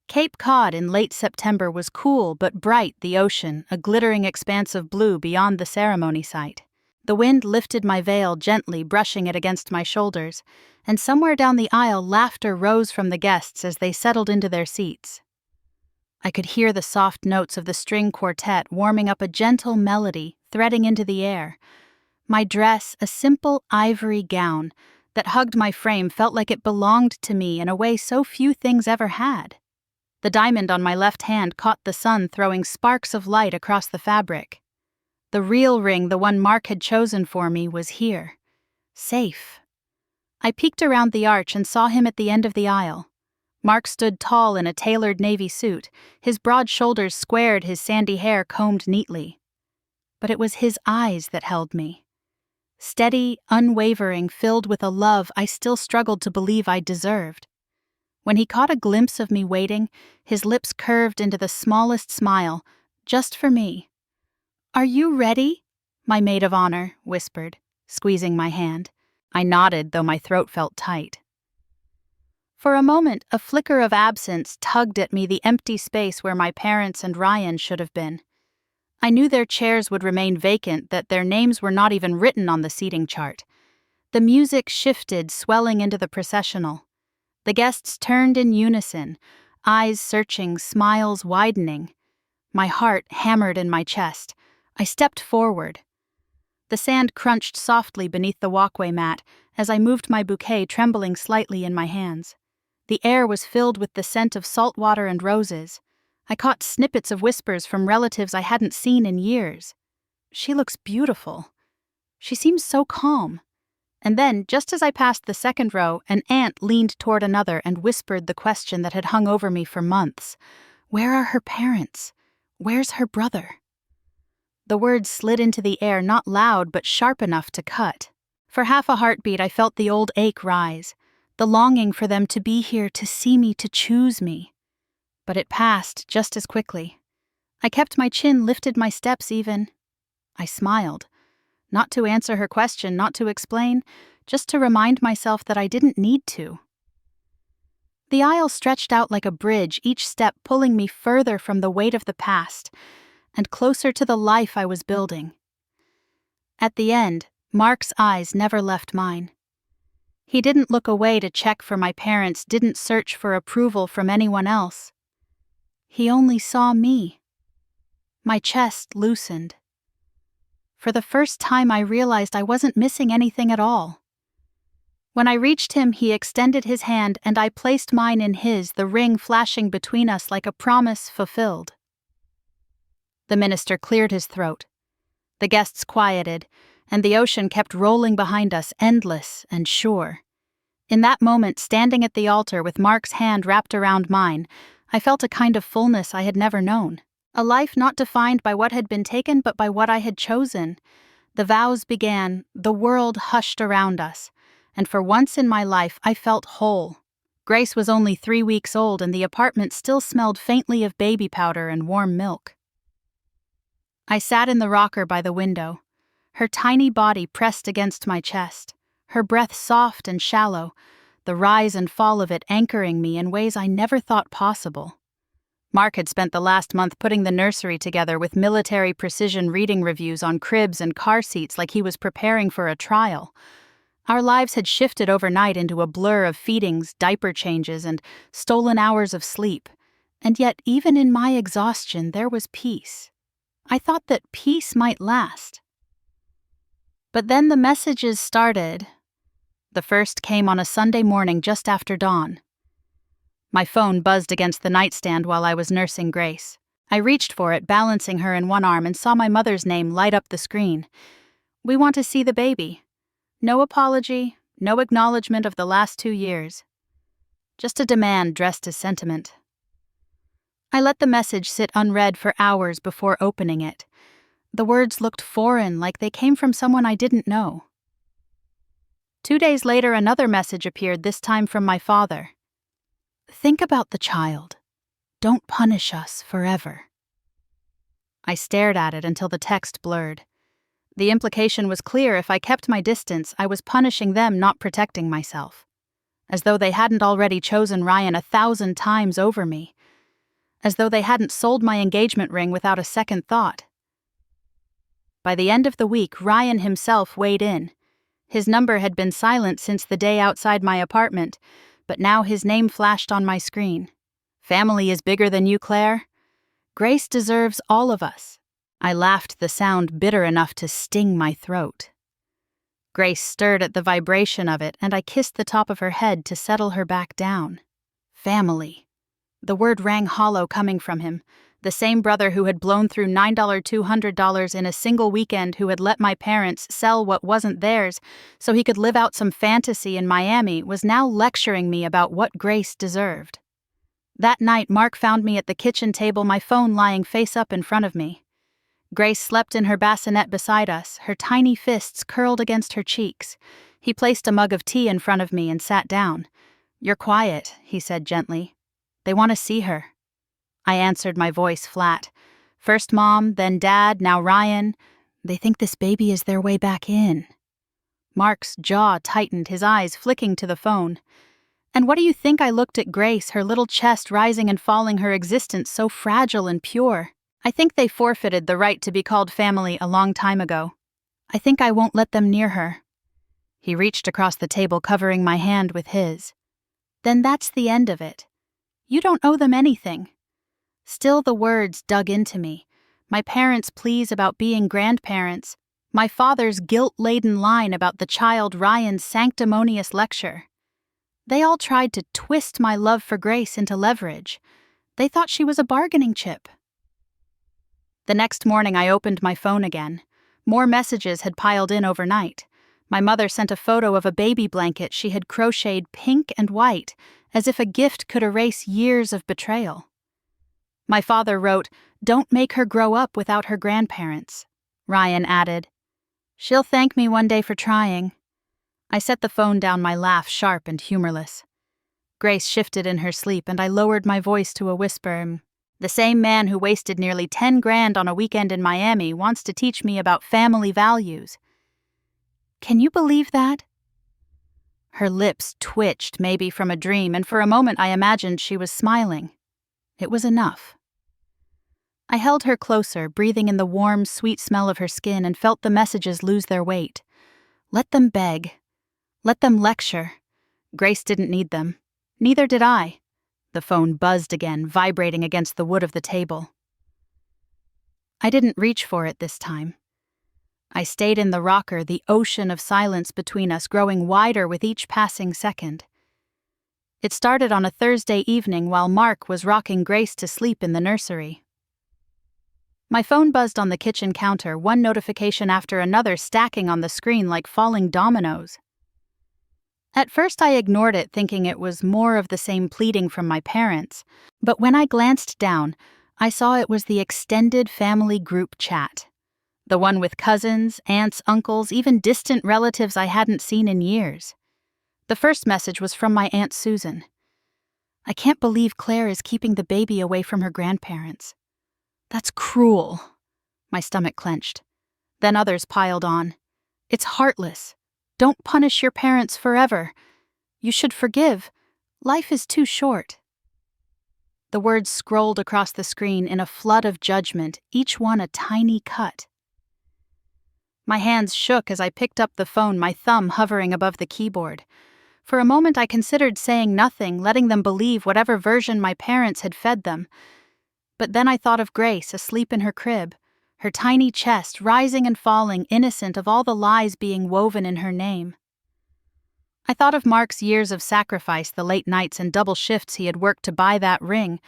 Cape Cod in late September was cool but bright, the ocean, a glittering expanse of blue beyond the ceremony site. The wind lifted my veil gently, brushing it against my shoulders, and somewhere down the aisle laughter rose from the guests as they settled into their seats. I could hear the soft notes of the string quartet warming up a gentle melody, threading into the air. My dress, a simple ivory gown that hugged my frame, felt like it belonged to me in a way so few things ever had. The diamond on my left hand caught the sun, throwing sparks of light across the fabric. The real ring, the one Mark had chosen for me, was here. Safe. I peeked around the arch and saw him at the end of the aisle. Mark stood tall in a tailored navy suit, his broad shoulders squared, his sandy hair combed neatly. But it was his eyes that held me. Steady, unwavering, filled with a love I still struggled to believe I deserved. When he caught a glimpse of me waiting, his lips curved into the smallest smile, just for me. "Are you ready?" my maid of honor whispered, squeezing my hand. I nodded, though my throat felt tight. For a moment, a flicker of absence tugged at me, the empty space where my parents and Ryan should have been. I knew their chairs would remain vacant, that their names were not even written on the seating chart. The music shifted, swelling into the processional. The guests turned in unison, eyes searching, smiles widening. My heart hammered in my chest. I stepped forward. The sand crunched softly beneath the walkway mat as I moved my bouquet, trembling slightly in my hands. The air was filled with the scent of salt water and roses. I caught snippets of whispers from relatives I hadn't seen in years. "She looks beautiful. She seems so calm." And then, just as I passed the second row, an aunt leaned toward another and whispered the question that had hung over me for months. "Where are her parents? Where's her brother?" The words slid into the air, not loud but sharp enough to cut. For half a heartbeat, I felt the old ache rise, the longing for them to be here, to see me, to choose me. But it passed just as quickly. I kept my chin, lifted my steps even. I smiled. Not to answer her question, not to explain, just to remind myself that I didn't need to. The aisle stretched out like a bridge, each step pulling me further from the weight of the past and closer to the life I was building. At the end, Mark's eyes never left mine. He didn't look away to check for my parents, didn't search for approval from anyone else. He only saw me. My chest loosened. For the first time, I realized I wasn't missing anything at all. When I reached him, he extended his hand and I placed mine in his, the ring flashing between us like a promise fulfilled. The minister cleared his throat. The guests quieted, and the ocean kept rolling behind us, endless and sure. In that moment, standing at the altar with Mark's hand wrapped around mine, I felt a kind of fullness I had never known. A life not defined by what had been taken but by what I had chosen. The vows began, the world hushed around us, and for once in my life I felt whole. Grace was only 3 weeks old and the apartment still smelled faintly of baby powder and warm milk. I sat in the rocker by the window, her tiny body pressed against my chest, her breath soft and shallow, the rise and fall of it anchoring me in ways I never thought possible. Mark had spent the last month putting the nursery together with military precision reading reviews on cribs and car seats like he was preparing for a trial. Our lives had shifted overnight into a blur of feedings, diaper changes, and stolen hours of sleep. And yet, even in my exhaustion, there was peace. I thought that peace might last. But then the messages started. The first came on a Sunday morning just after dawn. My phone buzzed against the nightstand while I was nursing Grace. I reached for it, balancing her in one arm, and saw my mother's name light up the screen. "We want to see the baby." No apology, no acknowledgement of the last 2 years. Just a demand dressed as sentiment. I let the message sit unread for hours before opening it. The words looked foreign, like they came from someone I didn't know. 2 days later, another message appeared, this time from my father. "Think about the child. Don't punish us forever." I stared at it until the text blurred. The implication was clear: if I kept my distance, I was punishing them, not protecting myself. As though they hadn't already chosen Ryan 1,000 times over me. As though they hadn't sold my engagement ring without a second thought. By the end of the week, Ryan himself weighed in. His number had been silent since the day outside my apartment, but now his name flashed on my screen. "Family is bigger than you, Claire. Grace deserves all of us." I laughed, the sound bitter enough to sting my throat. Grace stirred at the vibration of it, and I kissed the top of her head to settle her back down. Family. The word rang hollow coming from him, the same brother who had blown through $9,200 in a single weekend, who had let my parents sell what wasn't theirs so he could live out some fantasy in Miami, was now lecturing me about what Grace deserved. That night, Mark found me at the kitchen table, my phone lying face up in front of me. Grace slept in her bassinet beside us, her tiny fists curled against her cheeks. He placed a mug of tea in front of me and sat down. "You're quiet," he said gently. "They want to see her." I answered, my voice flat. "First Mom, then Dad, now Ryan. They think this baby is their way back in." Mark's jaw tightened, his eyes flicking to the phone. "And what do you think?" I looked at Grace, her little chest rising and falling, her existence so fragile and pure. "I think they forfeited the right to be called family a long time ago. I think I won't let them near her." He reached across the table, covering my hand with his. "Then that's the end of it. You don't owe them anything." Still the words dug into me. My parents' pleas about being grandparents, my father's guilt-laden line about the child, Ryan's sanctimonious lecture. They all tried to twist my love for Grace into leverage. They thought she was a bargaining chip. The next morning I opened my phone again. More messages had piled in overnight. My mother sent a photo of a baby blanket she had crocheted pink and white, as if a gift could erase years of betrayal. My father wrote, "Don't make her grow up without her grandparents. Ryan added. She'll thank me one day for trying. I set the phone down, my laugh sharp and humorless. Grace shifted in her sleep, and I lowered my voice to a whisper. The same man who wasted nearly 10 grand on a weekend in Miami wants to teach me about family values. Can you believe that? Her lips twitched, maybe from a dream, and for a moment I imagined she was smiling. It was enough. I held her closer, breathing in the warm, sweet smell of her skin, and felt the messages lose their weight. Let them beg. Let them lecture. Grace didn't need them. Neither did I. The phone buzzed again, vibrating against the wood of the table. I didn't reach for it this time. I stayed in the rocker, the ocean of silence between us growing wider with each passing second. It started on a Thursday evening while Mark was rocking Grace to sleep in the nursery. My phone buzzed on the kitchen counter, one notification after another stacking on the screen like falling dominoes. At first I ignored it, thinking it was more of the same pleading from my parents, but when I glanced down, I saw it was the extended family group chat. The one with cousins, aunts, uncles, even distant relatives I hadn't seen in years. The first message was from my Aunt Susan. I can't believe Claire is keeping the baby away from her grandparents. That's cruel. My stomach clenched. Then others piled on. It's heartless. Don't punish your parents forever. You should forgive. Life is too short. The words scrolled across the screen in a flood of judgment, each one a tiny cut. My hands shook as I picked up the phone, my thumb hovering above the keyboard. For a moment I considered saying nothing, letting them believe whatever version my parents had fed them. But then I thought of Grace, asleep in her crib, her tiny chest rising and falling, innocent of all the lies being woven in her name. I thought of Mark's years of sacrifice, the late nights and double shifts he had worked to buy that ring,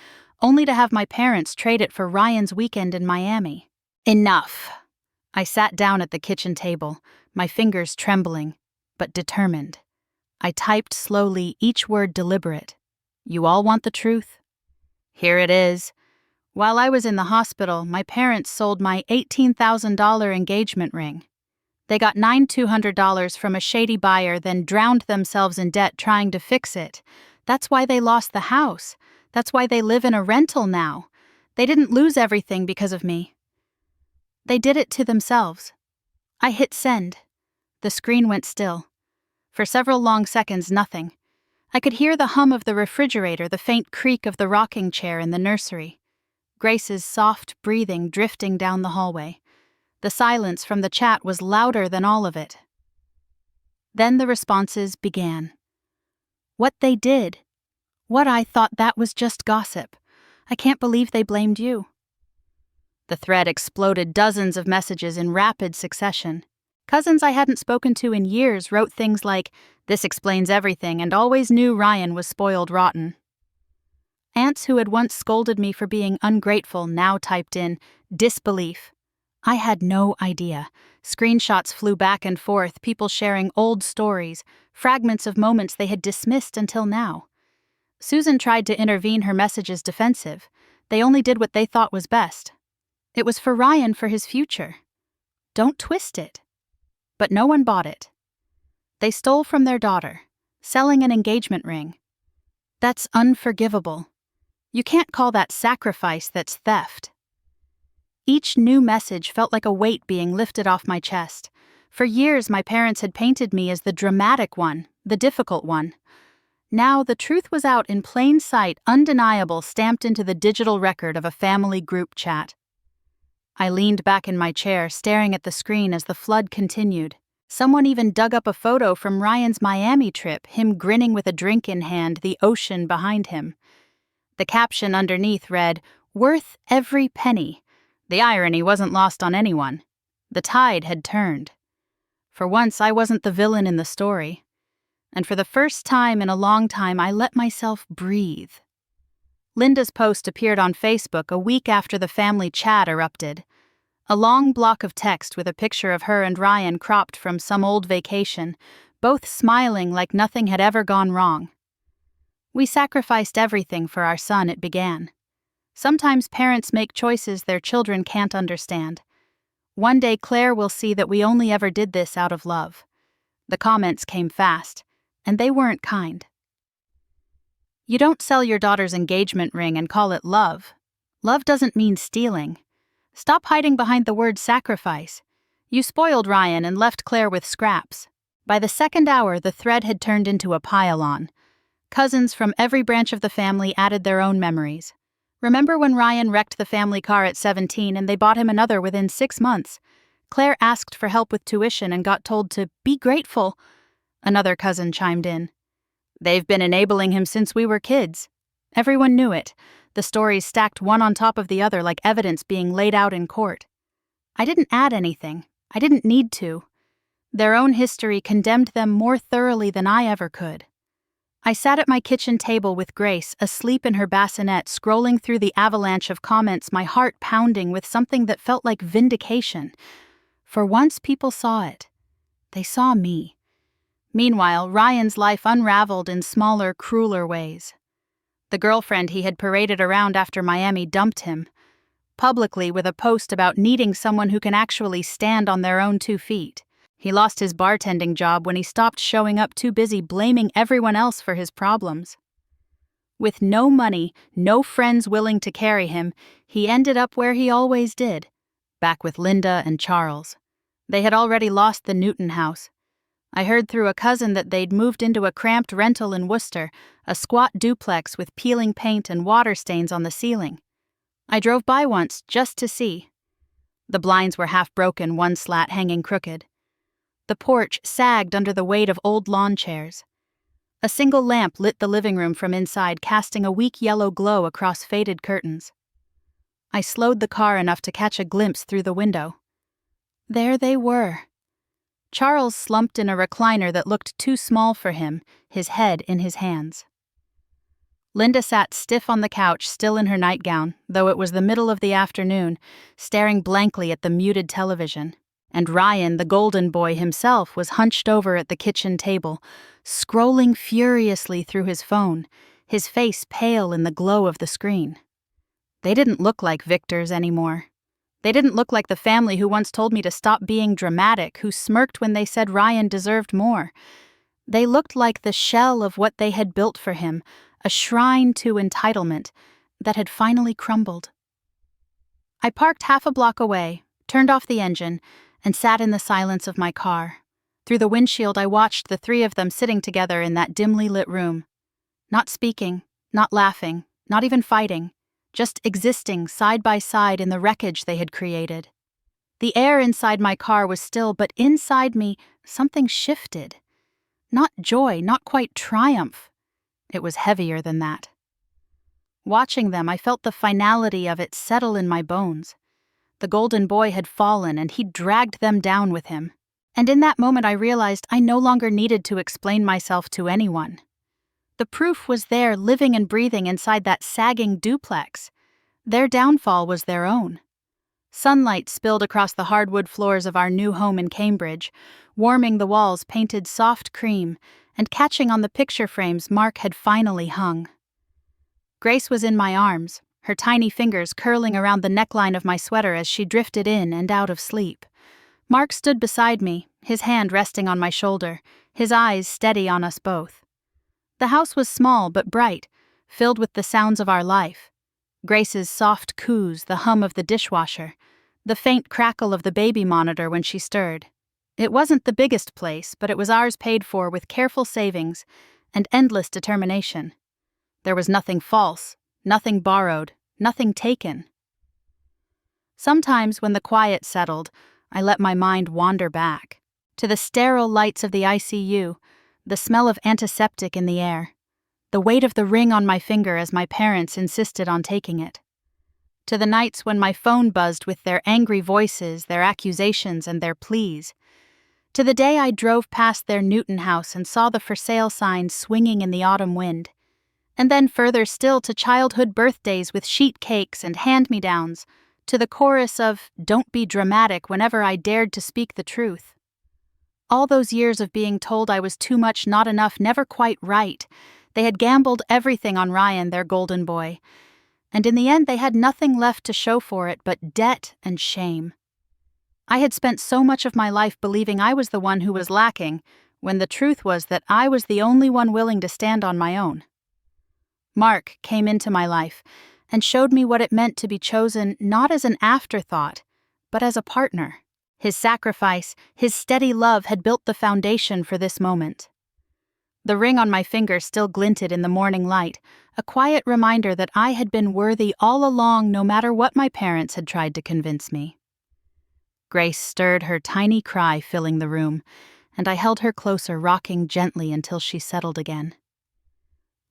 only to have my parents trade it for Ryan's weekend in Miami. Enough. I sat down at the kitchen table, my fingers trembling, but determined. I typed slowly, each word deliberate. You all want the truth? Here it is. While I was in the hospital, my parents sold my $18,000 engagement ring. They got $9,200 from a shady buyer, then drowned themselves in debt trying to fix it. That's why they lost the house. That's why they live in a rental now. They didn't lose everything because of me. They did it to themselves. I hit send. The screen went still. For several long seconds, nothing. I could hear the hum of the refrigerator, the faint creak of the rocking chair in the nursery. Grace's soft breathing drifting down the hallway. The silence from the chat was louder than all of it. Then the responses began. What they did. What I thought that was just gossip. I can't believe they blamed you. The thread exploded, dozens of messages in rapid succession. Cousins I hadn't spoken to in years wrote things like, "This explains everything," and always knew Ryan was spoiled rotten. Aunts who had once scolded me for being ungrateful now typed in, "Disbelief." I had no idea. Screenshots flew back and forth, people sharing old stories, fragments of moments they had dismissed until now. Susan tried to intervene, her messages defensive. They only did what they thought was best. It was for Ryan, for his future. Don't twist it. But no one bought it. They stole from their daughter, selling an engagement ring. That's unforgivable. You can't call that sacrifice, that's theft. Each new message felt like a weight being lifted off my chest. For years, my parents had painted me as the dramatic one, the difficult one. Now, the truth was out in plain sight, undeniable, stamped into the digital record of a family group chat. I leaned back in my chair, staring at the screen as the flood continued. Someone even dug up a photo from Ryan's Miami trip, him grinning with a drink in hand, the ocean behind him. The caption underneath read, "Worth every penny." The irony wasn't lost on anyone. The tide had turned. For once, I wasn't the villain in the story. And for the first time in a long time, I let myself breathe. Linda's post appeared on Facebook a week after the family chat erupted. A long block of text with a picture of her and Ryan cropped from some old vacation, both smiling like nothing had ever gone wrong. We sacrificed everything for our son, it began. Sometimes parents make choices their children can't understand. One day Claire will see that we only ever did this out of love. The comments came fast, and they weren't kind. You don't sell your daughter's engagement ring and call it love. Love doesn't mean stealing. Stop hiding behind the word sacrifice. You spoiled Ryan and left Claire with scraps. By the second hour, the thread had turned into a pile-on. Cousins from every branch of the family added their own memories. Remember when Ryan wrecked the family car at 17 and they bought him another within 6 months? Claire asked for help with tuition and got told to be grateful. Another cousin chimed in. They've been enabling him since we were kids. Everyone knew it. The stories stacked one on top of the other like evidence being laid out in court. I didn't add anything. I didn't need to. Their own history condemned them more thoroughly than I ever could. I sat at my kitchen table with Grace, asleep in her bassinet, scrolling through the avalanche of comments, my heart pounding with something that felt like vindication. For once people saw it. They saw me. Meanwhile, Ryan's life unraveled in smaller, crueler ways. The girlfriend he had paraded around after Miami dumped him, publicly with a post about needing someone who can actually stand on their own 2 feet. He lost his bartending job when he stopped showing up, too busy blaming everyone else for his problems. With no money, no friends willing to carry him, he ended up where he always did, back with Linda and Charles. They had already lost the Newton house. I heard through a cousin that they'd moved into a cramped rental in Worcester, a squat duplex with peeling paint and water stains on the ceiling. I drove by once just to see. The blinds were half broken, one slat hanging crooked. The porch sagged under the weight of old lawn chairs. A single lamp lit the living room from inside, casting a weak yellow glow across faded curtains. I slowed the car enough to catch a glimpse through the window. There they were. Charles slumped in a recliner that looked too small for him, his head in his hands. Linda sat stiff on the couch, still in her nightgown, though it was the middle of the afternoon, staring blankly at the muted television. And Ryan, the golden boy himself, was hunched over at the kitchen table, scrolling furiously through his phone, his face pale in the glow of the screen. They didn't look like victors anymore. They didn't look like the family who once told me to stop being dramatic, who smirked when they said Ryan deserved more. They looked like the shell of what they had built for him, a shrine to entitlement that had finally crumbled. I parked half a block away, turned off the engine, and sat in the silence of my car. Through the windshield, I watched the 3 of them sitting together in that dimly lit room. Not speaking, not laughing, not even fighting, just existing side by side in the wreckage they had created. The air inside my car was still, but inside me, something shifted. Not joy, not quite triumph. It was heavier than that. Watching them, I felt the finality of it settle in my bones. The golden boy had fallen, and he'd dragged them down with him. And in that moment I realized I no longer needed to explain myself to anyone. The proof was there, living and breathing inside that sagging duplex. Their downfall was their own. Sunlight spilled across the hardwood floors of our new home in Cambridge, warming the walls painted soft cream and catching on the picture frames Mark had finally hung. Grace was in my arms, her tiny fingers curling around the neckline of my sweater as she drifted in and out of sleep. Mark stood beside me, his hand resting on my shoulder, his eyes steady on us both. The house was small but bright, filled with the sounds of our life. Grace's soft coos, the hum of the dishwasher, the faint crackle of the baby monitor when she stirred. It wasn't the biggest place, but it was ours paid for with careful savings and endless determination. There was nothing false, nothing borrowed, nothing taken. Sometimes when the quiet settled, I let my mind wander back to the sterile lights of the ICU, the smell of antiseptic in the air, the weight of the ring on my finger as my parents insisted on taking it, to the nights when my phone buzzed with their angry voices, their accusations, and their pleas, to the day I drove past their Newton house and saw the for sale sign swinging in the autumn wind, and then further still to childhood birthdays with sheet cakes and hand-me-downs, to the chorus of "Don't be dramatic" whenever I dared to speak the truth. All those years of being told I was too much, not enough, never quite right, they had gambled everything on Ryan, their golden boy, and in the end they had nothing left to show for it but debt and shame. I had spent so much of my life believing I was the one who was lacking, when the truth was that I was the only one willing to stand on my own. Mark came into my life and showed me what it meant to be chosen not as an afterthought, but as a partner. His sacrifice, his steady love had built the foundation for this moment. The ring on my finger still glinted in the morning light, a quiet reminder that I had been worthy all along, no matter what my parents had tried to convince me. Grace stirred, her tiny cry filling the room, and I held her closer, rocking gently until she settled again.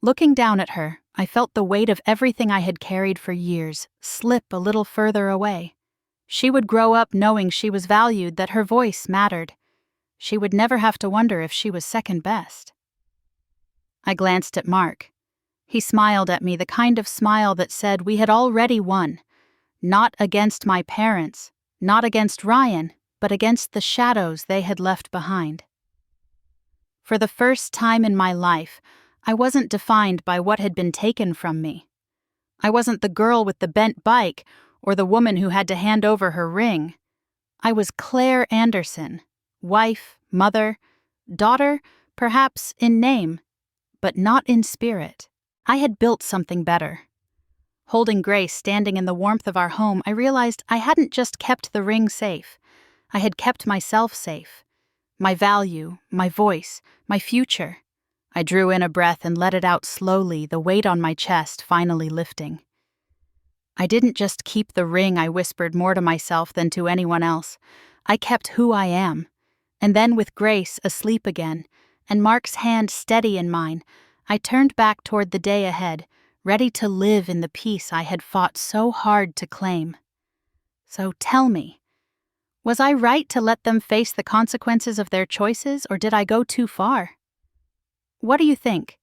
Looking down at her, I felt the weight of everything I had carried for years slip a little further away. She would grow up knowing she was valued, that her voice mattered. She would never have to wonder if she was second best. I glanced at Mark. He smiled at me, the kind of smile that said we had already won. Not against my parents, not against Ryan, but against the shadows they had left behind. For the first time in my life, I wasn't defined by what had been taken from me. I wasn't the girl with the bent bike or the woman who had to hand over her ring. I was Claire Anderson, wife, mother, daughter, perhaps in name, but not in spirit. I had built something better. Holding Grace standing in the warmth of our home, I realized I hadn't just kept the ring safe. I had kept myself safe. My value, my voice, my future. I drew in a breath and let it out slowly, the weight on my chest finally lifting. I didn't just keep the ring, I whispered more to myself than to anyone else. I kept who I am. And then with Grace asleep again, and Mark's hand steady in mine, I turned back toward the day ahead, ready to live in the peace I had fought so hard to claim. So tell me, was I right to let them face the consequences of their choices, or did I go too far? What do you think?